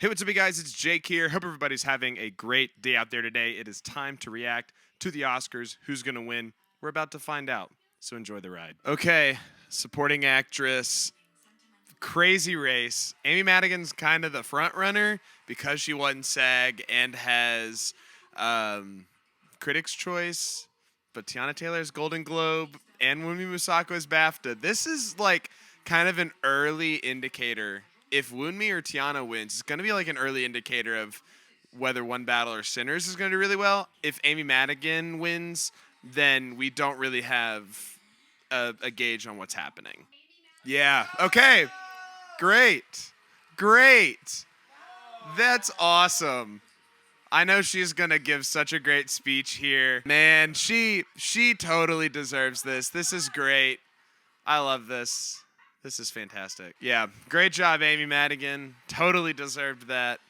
Hey, what's up, you guys? It's Jake here. Hope everybody's having a great day out there today. It is time to react to the Oscars. Who's going to win? We're about to find out. So enjoy the ride. Okay, supporting actress. Crazy race. Amy Madigan's kind of the front runner because she won SAG and has Critics' Choice, but Tiana Taylor's Golden Globe and Wunmi Mosako's BAFTA. This is like kind of an early indicator. If Wunmi or Tiana wins, it's going to be like an early indicator of whether One Battle or Sinners is going to do really well. If Amy Madigan wins, then we don't really have a gauge on what's happening. Yeah. Okay. Great. Great. That's awesome. I know she's going to give such a great speech here. Man, she totally deserves this. This is great. I love this. This is fantastic. Yeah, great job, Amy Madigan. Totally deserved that.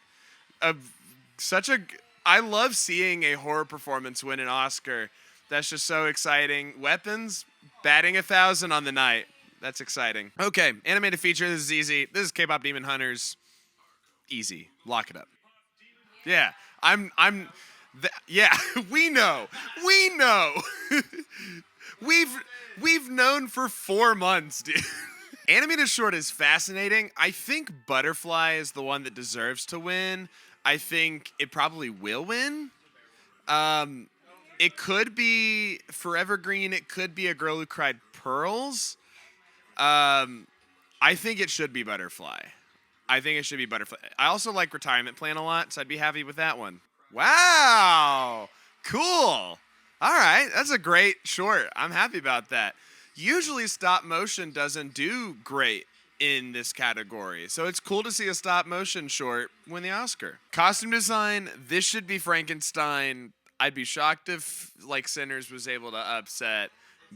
I love seeing a horror performance win an Oscar. That's just so exciting. Weapons, batting 1,000 on the night. That's exciting. Okay, animated feature. This is easy. This is K-pop Demon Hunters. Easy. Lock it up. Yeah, yeah, we know. We've known for 4 months, dude. Animated short is fascinating. I think Butterfly is the one that deserves to win. I think it probably will win. It could be Forever Green. It could be A Girl Who Cried Pearls. I think it should be Butterfly. I also like Retirement Plan a lot, so I'd be happy with that one. Wow. Cool. All right. That's a great short. I'm happy about that. Usually stop motion doesn't do great in this category, so it's cool to see a stop motion short win the Oscar. Costume design, this should be Frankenstein. I'd be shocked if like Sinners was able to upset,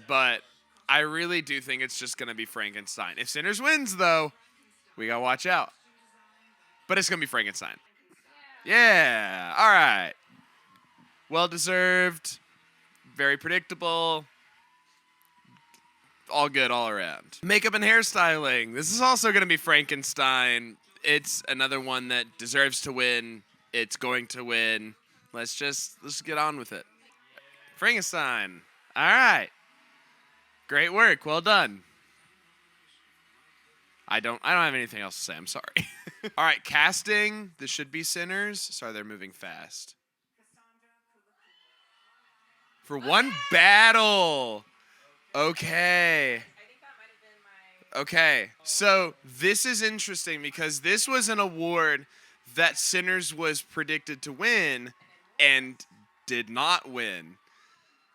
but I really do think it's just going to be Frankenstein. If Sinners wins, though, we got to watch out. But it's going to be Frankenstein. Yeah, all right. Well-deserved, very predictable. All good all around. Makeup and hairstyling. This is also going to be Frankenstein. It's another one that deserves to win. It's going to win. Let's just get on with it. Frankenstein. All right. Great work. Well done. I don't have anything else to say. I'm sorry. All right, casting. This should be Sinners. Sorry, they're moving fast. For One Battle. Okay. Okay. So this is interesting because this was an award that Sinners was predicted to win and did not win.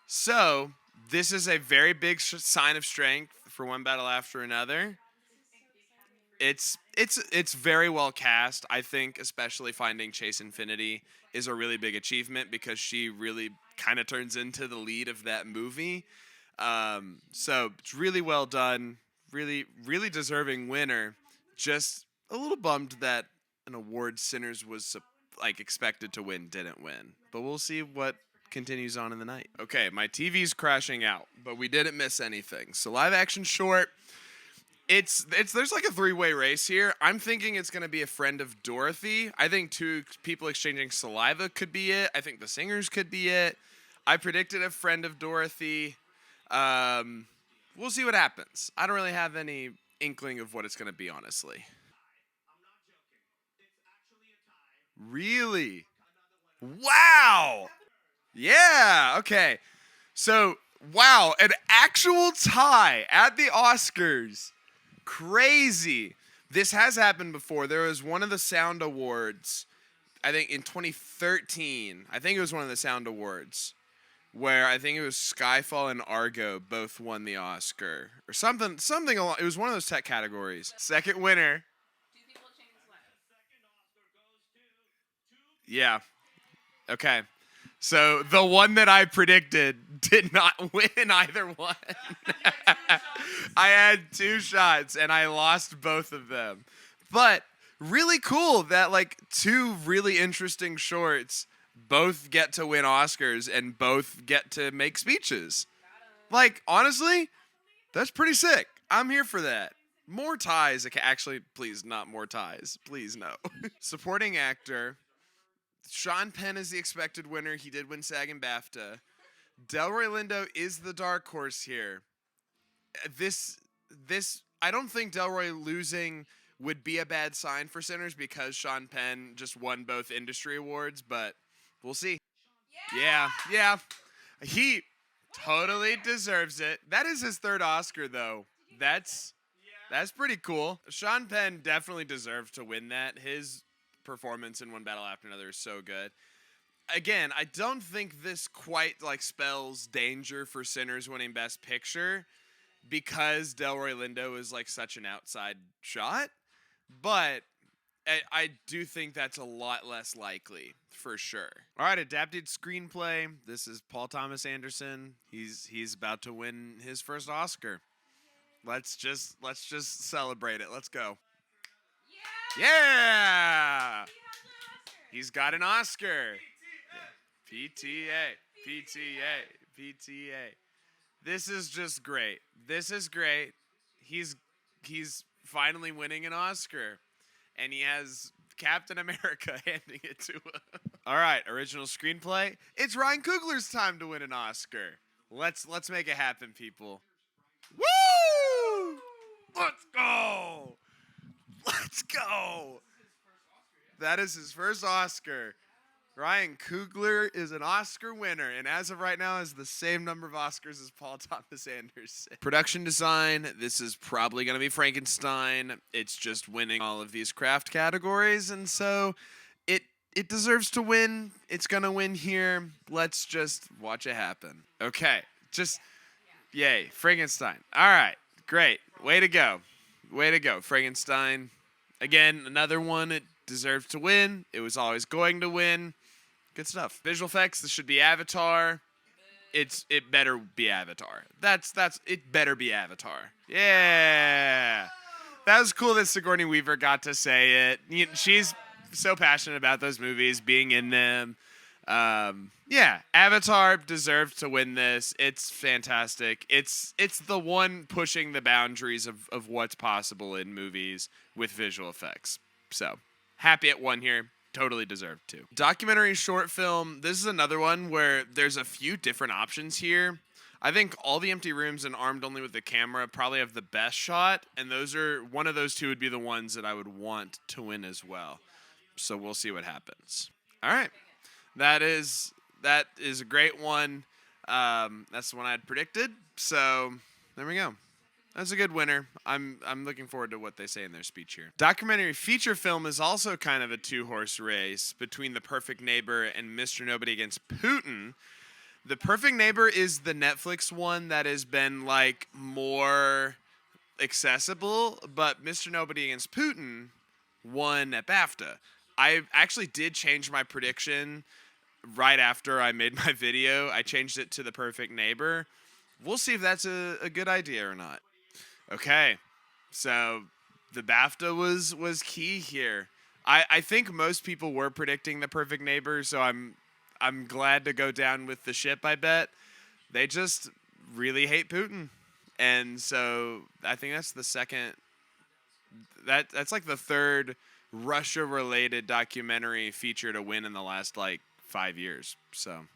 So this is a very big sign of strength for One Battle After Another. It's very well cast. I think especially finding Chase Infinity is a really big achievement because she really kind of turns into the lead of that movie. So it's really well done. Really, really deserving winner. Just a little bummed that an award Sinners was expected to win didn't win. But we'll see what continues on in the night. Okay, my TV's crashing out, but we didn't miss anything. So live action short. There's like a 3-way race here. I'm thinking it's going to be A Friend of Dorothy. I think 2 people exchanging saliva could be it. I think The Singers could be it. I predicted A Friend of Dorothy. We'll see what happens. I don't really have any inkling of what it's going to be, honestly. Really? Wow. Yeah, okay. So, wow, an actual tie at the Oscars. Crazy. This has happened before. There was one of the Sound Awards, I think in 2013. I think it was one of the Sound Awards where I think it was Skyfall and Argo both won the Oscar or something along. It was one of those tech categories. Second winner. Yeah. Okay. So the one that I predicted did not win either one. I had 2 shots and I lost both of them. But really cool that 2 really interesting shorts both get to win Oscars and both get to make speeches. Honestly, that's pretty sick. I'm here for that. More ties. Actually, please, not more ties. Please, no. Supporting actor. Sean Penn is the expected winner. He did win SAG and BAFTA. Delroy Lindo is the dark horse here. This I don't think Delroy losing would be a bad sign for Sinners because Sean Penn just won both industry awards, but we'll see. Yeah. He totally deserves it. That is his third Oscar though. That's pretty cool. Sean Penn definitely deserved to win that. His performance in One Battle After Another is so good. Again, I don't think this quite spells danger for Sinners winning Best Picture because Delroy Lindo is such an outside shot, but I do think that's a lot less likely for sure. All right, adapted screenplay. This is Paul Thomas Anderson. He's about to win his first Oscar. Let's just celebrate it. Let's go. Yeah! He's got an Oscar. PTA. This is just great. This is great. He's finally winning an Oscar, and he has Captain America handing it to him. All right, original screenplay. It's Ryan Coogler's time to win an Oscar. Let's make it happen, people. Woo! Let's go. Let's go. That is his first Oscar. Ryan Coogler is an Oscar winner, and as of right now, has the same number of Oscars as Paul Thomas Anderson. Production design, this is probably going to be Frankenstein. It's just winning all of these craft categories, and so it deserves to win. It's going to win here. Let's just watch it happen. Okay, just yay, Frankenstein. All right, great. Way to go. Frankenstein. Again, another one it deserved to win. It was always going to win. Good stuff. Visual effects, this should be Avatar. It better be Avatar. It better be Avatar. Yeah. That was cool that Sigourney Weaver got to say it. She's so passionate about those movies, being in them. Yeah, Avatar deserved to win this. It's fantastic. It's the one pushing the boundaries of what's possible in movies with visual effects. So, happy it won here. Totally deserved to. Documentary short film. This is another one where there's a few different options here. I think All the Empty Rooms and Armed Only with the Camera probably have the best shot, and one of those two would be the ones that I would want to win as well. So we'll see what happens. All right. That is a great one. That's the one I had predicted. So there we go. That's a good winner. I'm looking forward to what they say in their speech here. Documentary feature film is also kind of a two-horse race between The Perfect Neighbor and Mr. Nobody Against Putin. The Perfect Neighbor is the Netflix one that has been more accessible, but Mr. Nobody Against Putin won at BAFTA. I actually did change my prediction right after I made my video. I changed it to The Perfect Neighbor. We'll see if that's a good idea or not. Okay, so the BAFTA was key here. I think most people were predicting The Perfect Neighbor, so I'm glad to go down with the ship, I bet. They just really hate Putin. And so I think that's the second that's the third Russia-related documentary feature to win in the last 5 years. So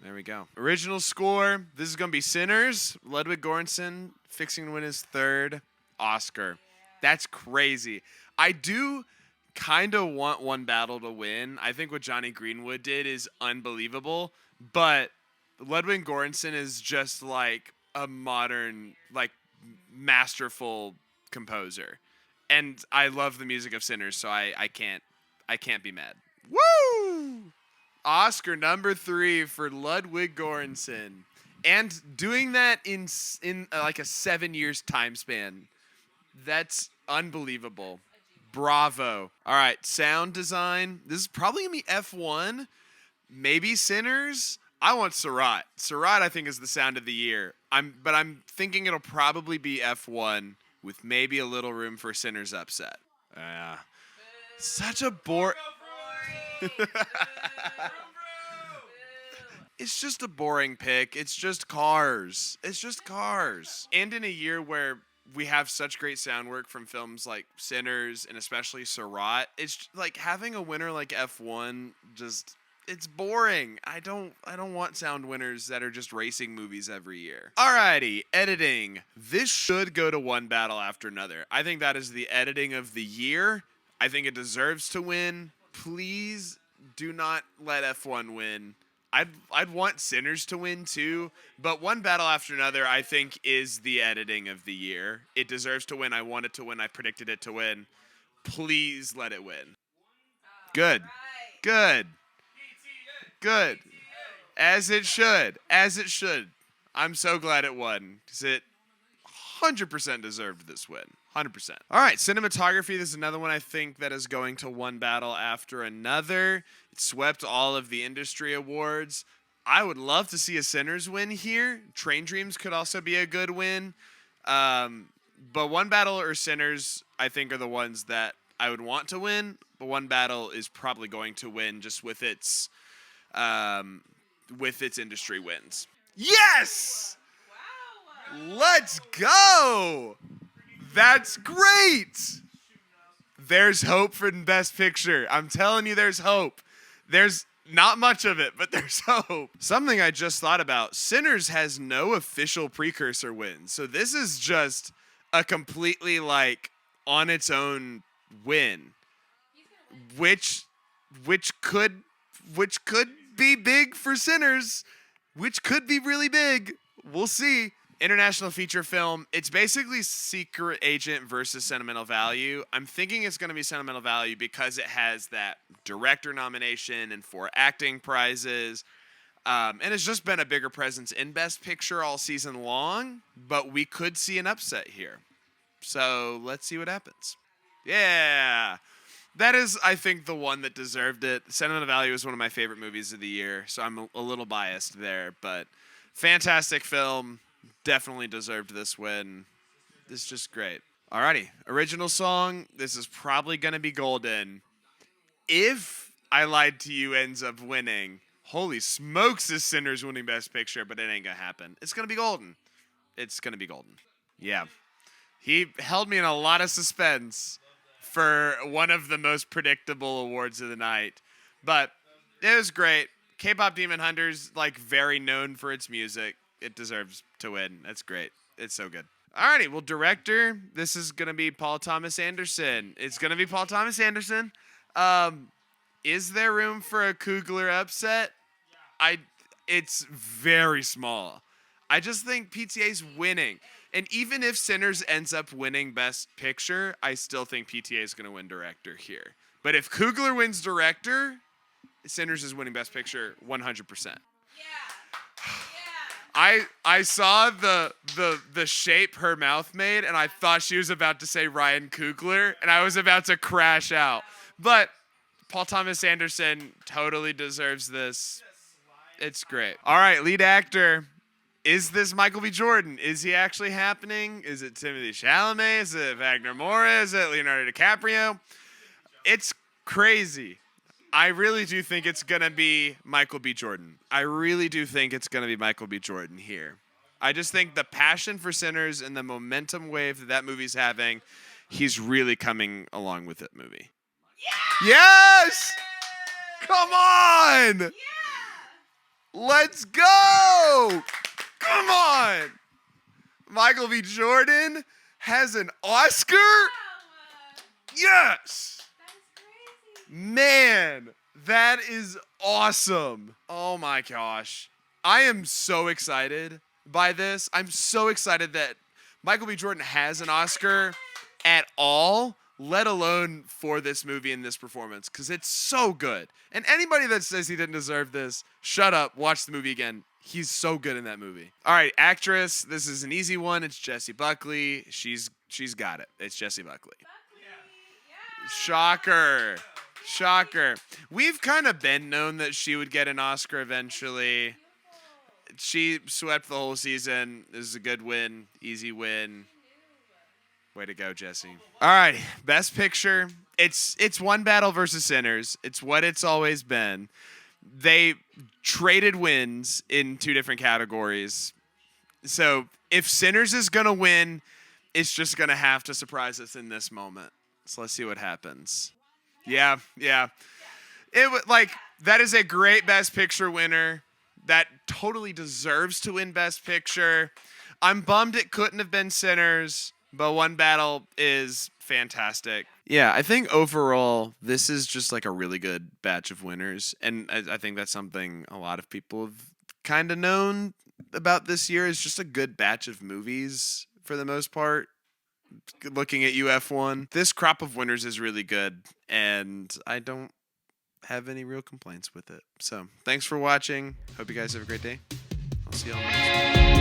there we go. Original score. This is going to be Sinners. Ludwig Göransson fixing to win his third Oscar. That's crazy. I do kind of want One Battle to win. I think what Johnny Greenwood did is unbelievable. But Ludwig Göransson is just a modern, masterful composer. And I love the music of Sinners, so I can't be mad. Woo! Oscar number 3 for Ludwig Göransson, and doing that in a 7 years time span. That's unbelievable. Bravo. All right, sound design. This is probably gonna be F1, maybe Sinners. I want Surat. Surat, I think, is the sound of the year. But I'm thinking it'll probably be F1 with maybe a little room for Sinners upset. Such a It's just a boring pick. It's just cars. And in a year where we have such great sound work from films like Sinners and especially Surratt. It's like having a winner like F1 just it's boring. I don't want sound winners that are just racing movies every year. Alrighty, editing. This should go to one battle after another. I think that is the editing of the year. I think it deserves to win. Please do not let F1 win. I'd want Sinners to win too, but one battle after another I think is the editing of the year. It deserves to win. I want it to win. I predicted it to win. Please let it win. Good. Good. Good. As it should. As it should. I'm so glad it won because it 100% deserved this win. 100%. All right, cinematography. This is another one I think that is going to one battle after another. It swept all of the industry awards. I would love to see a Sinners win here. Train Dreams could also be a good win. But one battle or Sinners, I think, are the ones that I would want to win. But one battle is probably going to win just with its industry wins. Yes! Wow. Let's go! That's great! There's hope for Best Picture. I'm telling you, there's hope. There's not much of it, but there's hope. Something I just thought about. Sinners has no official precursor win. So this is just a completely, like, on its own win. Which could be big for Sinners. Which could be really big. We'll see. International feature film. It's basically Secret Agent versus Sentimental Value. I'm thinking it's going to be Sentimental Value because it has that director nomination and 4 acting prizes. And it's just been a bigger presence in Best Picture all season long. But we could see an upset here. So let's see what happens. Yeah. That is, I think, the one that deserved it. Sentimental Value is one of my favorite movies of the year. So I'm a little biased there. But fantastic film. Definitely deserved this win. This is just great. Alrighty, original song. This is probably going to be golden. If I Lied to You ends up winning, holy smokes is Sinners winning Best Picture, but it ain't going to happen. It's going to be golden. It's going to be golden. Yeah. He held me in a lot of suspense for one of the most predictable awards of the night. But it was great. K-Pop Demon Hunter's like very known for its music. It deserves to win. That's great. It's so good. Alrighty, well, director, this is going to be Paul Thomas Anderson. It's going to be Paul Thomas Anderson. Is there room for a Coogler upset? It's very small. I just think PTA's winning. And even if Sinners ends up winning Best Picture, I still think PTA is going to win director here. But if Coogler wins director, Sinners is winning Best Picture 100%. I saw the shape her mouth made, and I thought she was about to say Ryan Coogler, and I was about to crash out. But Paul Thomas Anderson totally deserves this. It's great. All right, lead actor. Is this Michael B. Jordan? Is he actually happening? Is it Timothée Chalamet? Is it Wagner Moura? Is it Leonardo DiCaprio? It's crazy. I really do think it's going to be Michael B. Jordan. I really do think it's going to be Michael B. Jordan here. I just think the passion for Sinners and the momentum wave that movie's having, he's really coming along with that movie. Yeah! Yes! Come on! Yeah! Let's go! Come on! Michael B. Jordan has an Oscar? Yes! Man, that is awesome. Oh my gosh. I am so excited by this. I'm so excited that Michael B. Jordan has an Oscar at all, let alone for this movie and this performance, because it's so good. And anybody that says he didn't deserve this, shut up, watch the movie again. He's so good in that movie. All right, actress. This is an easy one. It's Jessie Buckley. She's got it. It's Jessie Buckley. Shocker. Shocker. We've kind of been known that she would get an Oscar eventually. She swept the whole season. This is a good win. Easy win. Way to go, Jessie. All right, Best Picture. It's one battle versus Sinners. It's what it's always been. They traded wins in 2 different categories. So if Sinners is going to win, it's just going to have to surprise us in this moment. So let's see what happens. Yeah, yeah. Like, that is a great Best Picture winner. That totally deserves to win Best Picture. I'm bummed it couldn't have been Sinners, but One Battle is fantastic. Yeah, I think overall, this is just like a really good batch of winners. And I think that's something a lot of people have kind of known about this year, is just a good batch of movies for the most part. Looking at UF1, this crop of winners is really good, and I don't have any real complaints with it. So thanks for watching. Hope you guys have a great day. I'll see y'all next time.